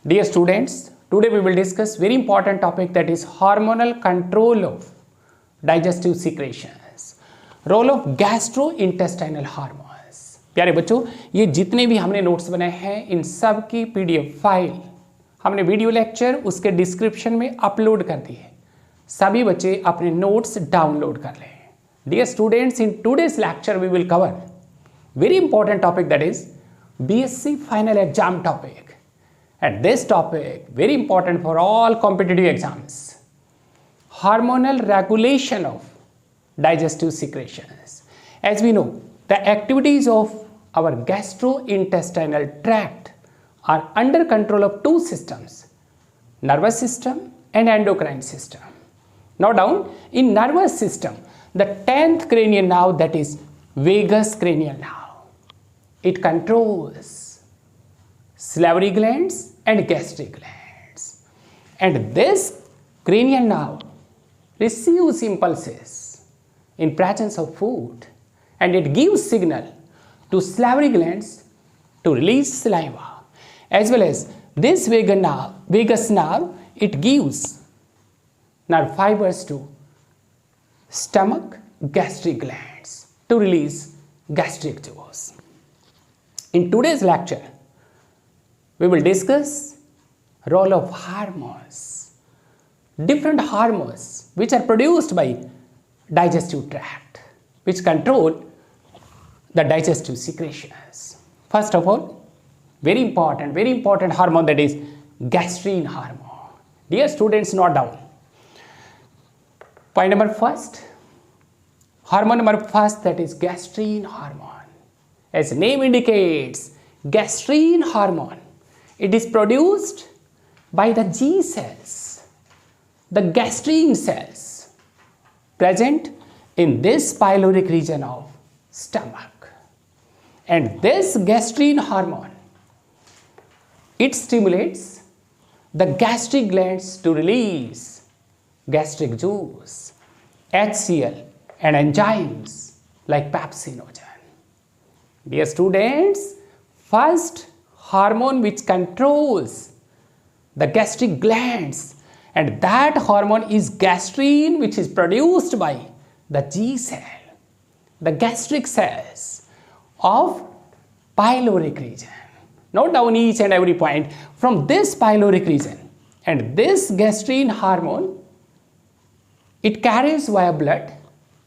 Dear students, today we will discuss very important topic, that is hormonal control of digestive secretions, role of gastrointestinal hormones। प्यारे बच्चों, ये जितने भी हमने notes बनाए हैं इन सब की पीडीएफ फाइल हमने वीडियो लेक्चर उसके डिस्क्रिप्शन में अपलोड कर दी है। सभी बच्चे अपने नोट्स डाउनलोड कर लें। Dear students, in today's lecture we will cover very important topic, that is BSc final exam topic. And this topic very important for all competitive exams. Hormonal regulation of digestive secretions. As we know, the activities of our gastrointestinal tract are under control of two systems, nervous system and endocrine system. Now down in nervous system, the 10th cranial nerve, that is vagus cranial nerve, it controls salivary glands and gastric glands, and this cranial nerve receives impulses in presence of food, and it gives signal to salivary glands to release saliva, as well as this vagus nerve, it gives nerve fibers to stomach gastric glands to release gastric juice. In today's lecture, we will discuss role of hormones, different hormones which are produced by digestive tract, which control the digestive secretions. First of all, very important hormone, that is gastrin hormone. Dear students, note down. Point number first, hormone number first, that is gastrin hormone. As name indicates, gastrin hormone, it is produced by the G cells, the gastrin cells present in this pyloric region of stomach. And this gastrin hormone, it stimulates the gastric glands to release gastric juice, HCl and enzymes like pepsinogen. Dear students, first hormone which controls the gastric glands, and that hormone is gastrin, which is produced by the G cell, the gastric cells of pyloric region. Note down each and every point from this pyloric region, and this gastrin hormone, it carries via blood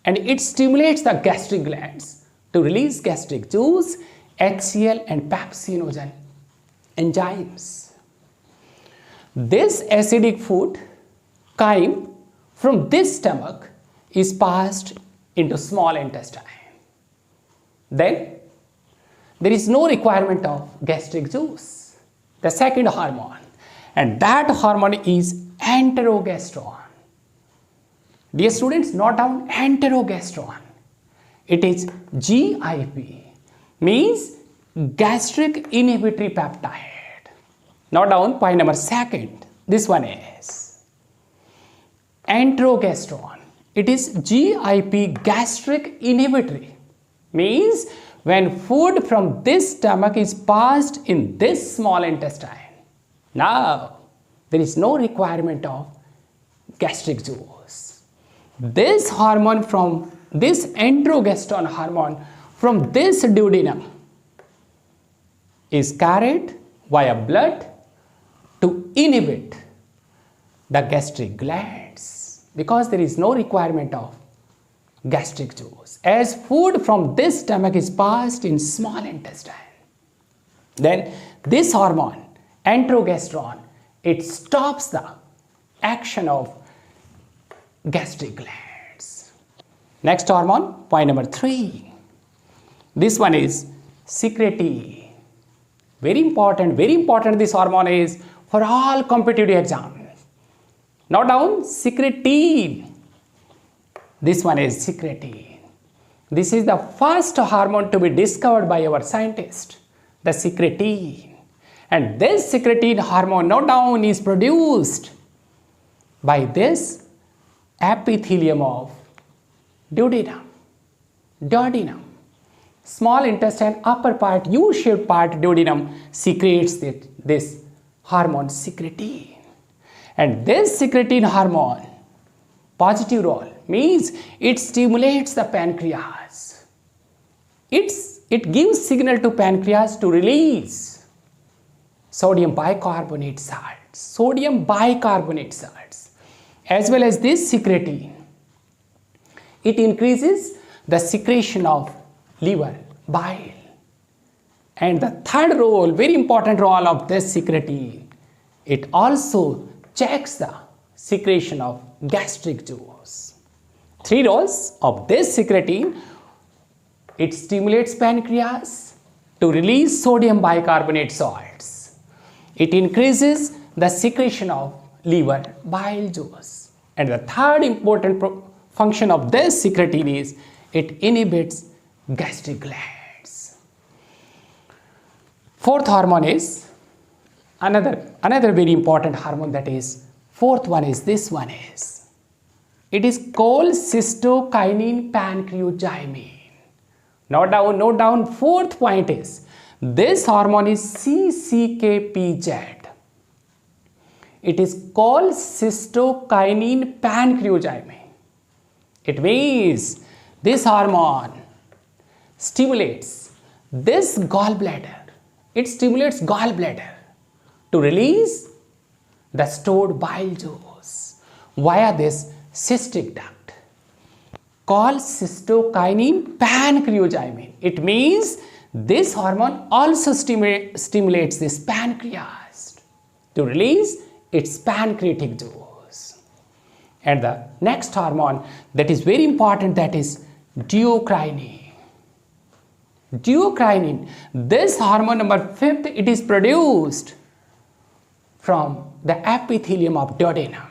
and it stimulates the gastric glands to release gastric juice, HCl and pepsinogen enzymes. This acidic food came from this stomach is passed into small intestine. Then there is no requirement of gastric juice. The second hormone, and that hormone is enterogestrone. Dear students, note down enterogestrone. It is GIP, means gastric inhibitory peptide. Note down point number second. This one is enterogestrone. It is GIP, gastric inhibitory, means when food from this stomach is passed in this small intestine, now there is no requirement of gastric juice. This hormone from this enterogestrone hormone from this duodenum is carried via blood to inhibit the gastric glands, because there is no requirement of gastric juice, as food from this stomach is passed in small intestine. Then this hormone enterogestrone, it stops the action of gastric glands. Next hormone, point number 3. This one is secretin. Very important this hormone is for all competitive exams. Note down secretin. This one is secretin. This is the first hormone to be discovered by our scientist, the secretin. And this secretin hormone, note down, is produced by this epithelium of duodenum. Small intestine upper part, U-shaped part, duodenum secretes this hormone secretin. And this secretin hormone, positive role, means it stimulates the pancreas. It gives signal to pancreas to release sodium bicarbonate salts, as well as this secretin. It increases the secretion of liver, bile. And the third role, very important role of this secretin, it also checks the secretion of gastric juice. Three roles of this secretin: it stimulates pancreas to release sodium bicarbonate salts. It increases the secretion of liver, bile juice. And the third important function of this secretin is it inhibits gastric glands. Fourth hormone is another very important hormone, that is fourth one is this one is. It is called cystokinin pancreogymin. Note down, fourth point is this hormone is CCKPZ. It is called cystokinin pancreogymin. It means this hormone stimulates this gallbladder. It stimulates gallbladder to release the stored bile juice via this cystic duct called cystokinin pancreogymin. It means this hormone also stimulates this pancreas to release its pancreatic juice. And the next hormone that is very important, that is duocrinin. Duocrinin, this hormone number fifth, it is produced from the epithelium of duodenum.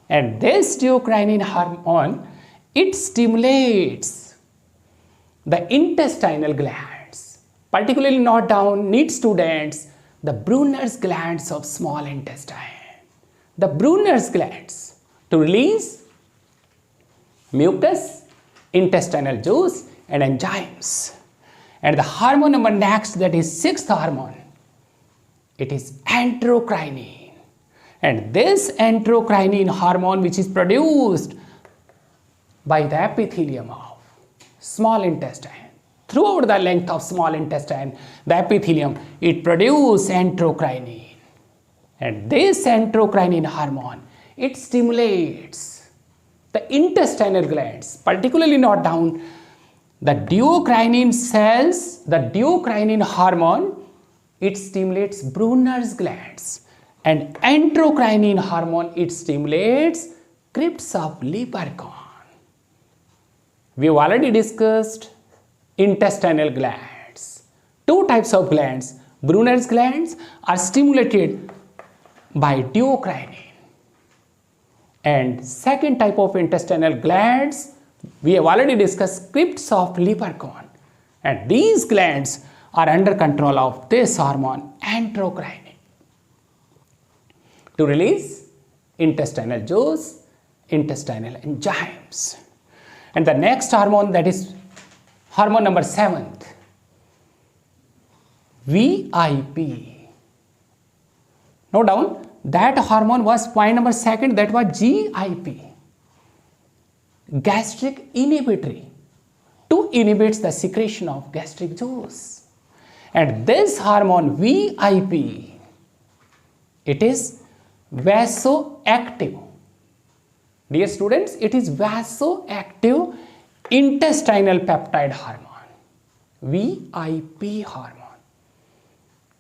And this duocrinin hormone, it stimulates the intestinal glands, particularly note down, need students, the Brunner's glands of small intestine. The Brunner's glands to release mucus, intestinal juice and enzymes. And the hormone number next, that is sixth hormone, it is enterocrinin. And this enterocrinin hormone, which is produced by the epithelium of small intestine, throughout the length of small intestine, the epithelium, it produces enterocrinin. And this enterocrinin hormone, it stimulates the intestinal glands, particularly note down the duocrinin cells, the duocrinin hormone, it stimulates Brunner's glands. And enterocrinin hormone, it stimulates crypts of Lieberkühn. We have already discussed intestinal glands. Two types of glands. Brunner's glands are stimulated by duocrinin. And second type of intestinal glands, we have already discussed crypts of Lieberkühn. And these glands are under control of this hormone, enterocrinin, to release intestinal juice, intestinal enzymes. And the next hormone, that is hormone number 7th, VIP. Note down, that hormone was point number 2nd, that was GIP, gastric inhibitory, to inhibits the secretion of gastric juice. And this hormone VIP, it is vasoactive. Dear students, it is vasoactive intestinal peptide hormone, VIP hormone.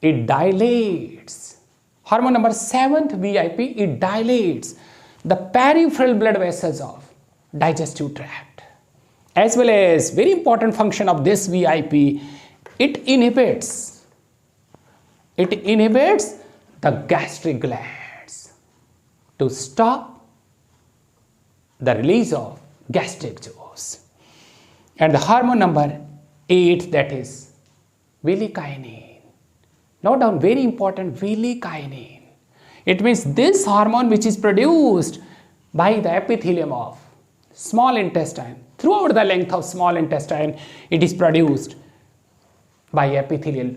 It dilates. Hormone number 7th, VIP, it dilates the peripheral blood vessels of digestive tract. As well as, very important function of this VIP, it inhibits the gastric glands to stop the release of gastric juice. And the hormone number 8, that is villikinin. Note down, very important, villikinin. It means this hormone, which is produced by the epithelium of small intestine, throughout the length of small intestine, it is produced by epithelial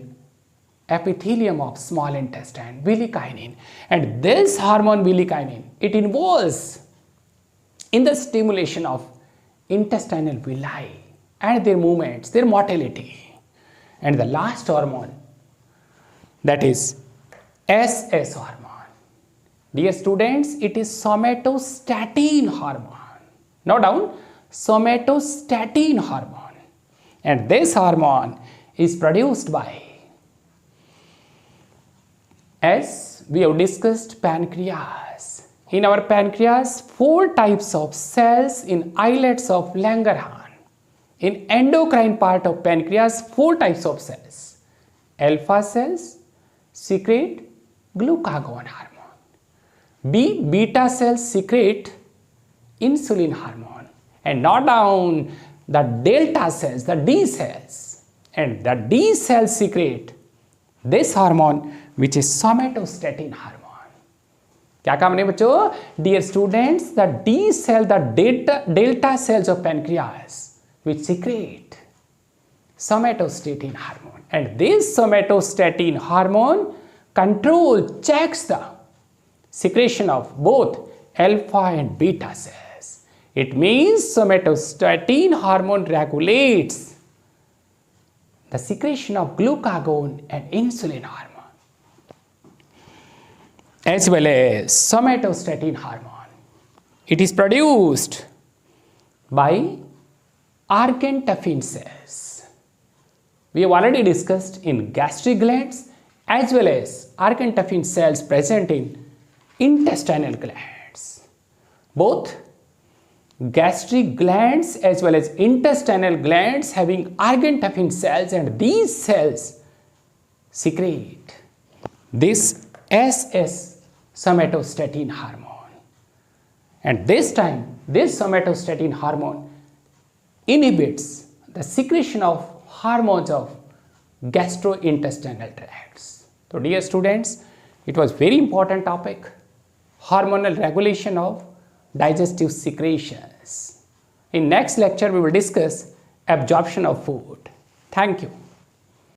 epithelium of small intestine, villikinin. And this hormone villikinin, it involves in the stimulation of intestinal villi and their movements, their motility. And the last hormone, that is SS hormone. Dear students, it is somatostatin hormone. Note down, somatostatin hormone. And this hormone is produced by, as we have discussed, pancreas. In our pancreas, 4 types of cells in islets of Langerhans. In endocrine part of pancreas, 4 types of cells. Alpha cells secrete glucagon hormone. Beta cells secrete insulin hormone. And note down the delta cells, the D cells. And the D cells secrete this hormone, which is somatostatin hormone. क्या काम नहीं बच्चों? Dear students, the D cell, the delta cells of pancreas, which secrete somatostatin hormone. And this somatostatin hormone checks the secretion of both alpha and beta cells. It means somatostatin hormone regulates the secretion of glucagon and insulin hormone, as well as somatostatin hormone. It is produced by argentophene cells. We have already discussed in gastric glands as well as argentophene cells present in intestinal glands. Both gastric glands as well as intestinal glands having argentophene cells, and these cells secrete this SS somatostatin hormone. And this time, this somatostatin hormone inhibits the secretion of hormones of gastrointestinal tracts. So dear students, it was very important topic, hormonal regulation of digestive secretions. In next lecture, we will discuss absorption of food. Thank you.